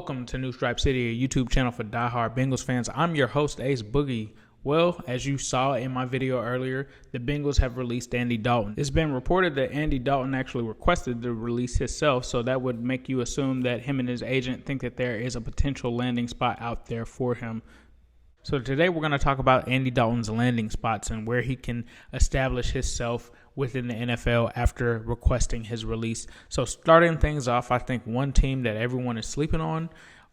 Welcome to New Stripe City, a YouTube channel for diehard Bengals fans. I'm your host, Ace Boogie. Well, as you saw in my video earlier, the Bengals have released Andy Dalton. It's been reported that Andy Dalton actually requested the release himself, so that would make you assume that him and his agent think that there is a potential landing spot out there for him. So today we're going to talk about Andy Dalton's landing spots and where he can establish himself within the NFL after requesting his release. So starting things off, I think one team that everyone is sleeping on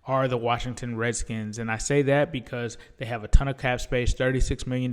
are the Washington Redskins. And I say that because they have a ton of cap space, $36 million.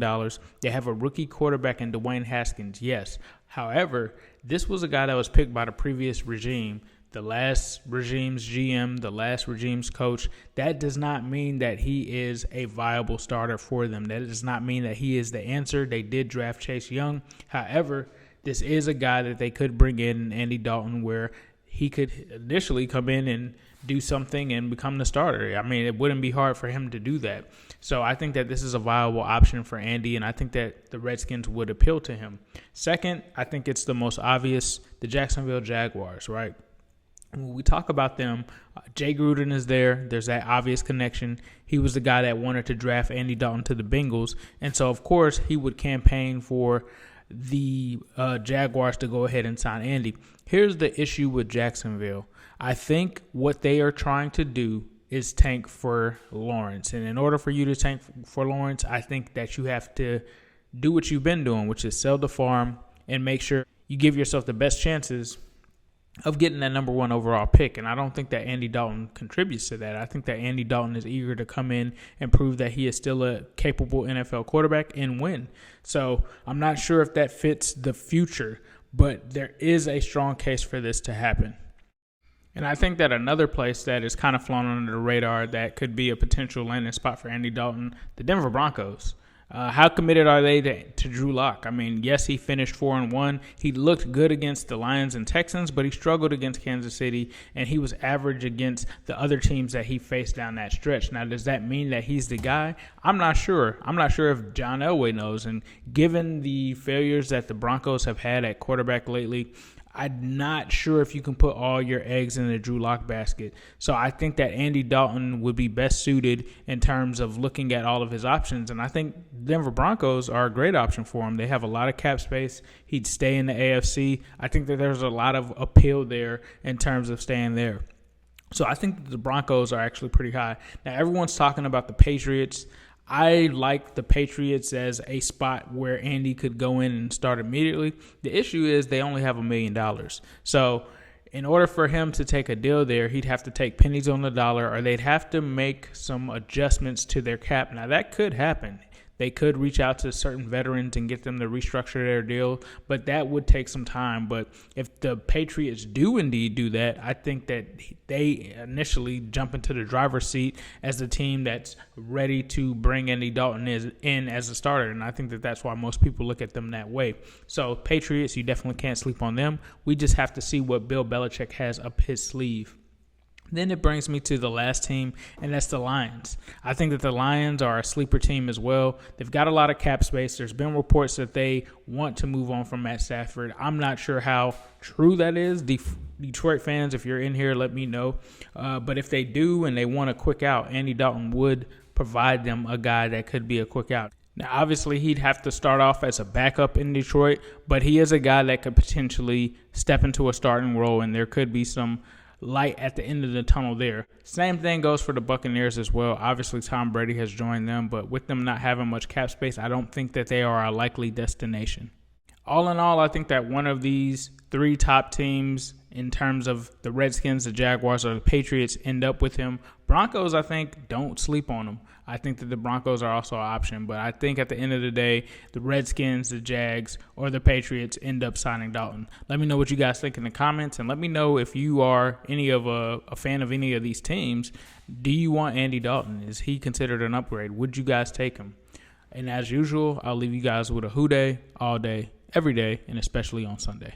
They have a rookie quarterback in Dwayne Haskins, yes. However, this was a guy that was picked by the previous regime, the last regime's GM, the last regime's coach. That does not mean that he is a viable starter for them. That does not mean that he is the answer. They did draft Chase Young. However, this is a guy that they could bring in, Andy Dalton, where he could initially come in and do something and become the starter. I mean, it wouldn't be hard for him to do that. So I think that this is a viable option for Andy, and I think that the Redskins would appeal to him. Second, I think it's the most obvious, the Jacksonville Jaguars, right? When we talk about them, Jay Gruden is there. There's that obvious connection. He was the guy that wanted to draft Andy Dalton to the Bengals. And so, of course, he would campaign for the Jaguars to go ahead and sign Andy. Here's the issue with Jacksonville. I think what they are trying to do is tank for Lawrence. And in order for you to tank for Lawrence, I think that you have to do what you've been doing, which is sell the farm and make sure you give yourself the best chances of getting that number one overall pick. And I don't think that Andy Dalton contributes to that. I think that Andy Dalton is eager to come in and prove that he is still a capable NFL quarterback and win. So I'm not sure if that fits the future, but there is a strong case for this to happen. And I think that another place that is kind of flown under the radar that could be a potential landing spot for Andy Dalton, the Denver Broncos. How committed are they to Drew Lock? I mean, yes, he finished 4-1. He looked good against the Lions and Texans, but he struggled against Kansas City, and he was average against the other teams that he faced down that stretch. Now, does that mean that he's the guy? I'm not sure. I'm not sure if John Elway knows. And given the failures that the Broncos have had at quarterback lately, I'm not sure if you can put all your eggs in the Drew Lock basket. So I think that Andy Dalton would be best suited in terms of looking at all of his options. And I think Denver Broncos are a great option for him. They have a lot of cap space. He'd stay in the AFC. I think that there's a lot of appeal there in terms of staying there. So I think the Broncos are actually pretty high. Now, everyone's talking about the Patriots. I like the Patriots as a spot where Andy could go in and start immediately. The issue is they only have $1 million. So in order for him to take a deal there, he'd have to take pennies on the dollar, or they'd have to make some adjustments to their cap. Now, that could happen. They could reach out to certain veterans and get them to restructure their deal, but that would take some time. But if the Patriots do indeed do that, I think that they initially jump into the driver's seat as the team that's ready to bring Andy Dalton in as a starter, and I think that that's why most people look at them that way. So Patriots, you definitely can't sleep on them. We just have to see what Bill Belichick has up his sleeve. Then it brings me to the last team, and that's the Lions. I think that the Lions are a sleeper team as well. They've got a lot of cap space. There's been reports that they want to move on from Matt Stafford. I'm not sure how true that is. Detroit fans, if you're in here, let me know. But if they do and they want a quick out, Andy Dalton would provide them a guy that could be a quick out. Now, obviously, he'd have to start off as a backup in Detroit, but he is a guy that could potentially step into a starting role, and there could be some light at the end of the tunnel there. Same thing goes for the Buccaneers as well. Obviously, Tom Brady has joined them, but with them not having much cap space, I don't think that they are a likely destination. All in all, I think that one of these three top teams in terms of the Redskins, the Jaguars, or the Patriots end up with him. Broncos, I think, don't sleep on them. I think that the Broncos are also an option, but I think at the end of the day, the Redskins, the Jags, or the Patriots end up signing Dalton. Let me know what you guys think in the comments, and let me know if you are a fan of any of these teams. Do you want Andy Dalton? Is he considered an upgrade? Would you guys take him? And as usual, I'll leave you guys with a who day all day, every day, and especially on Sunday.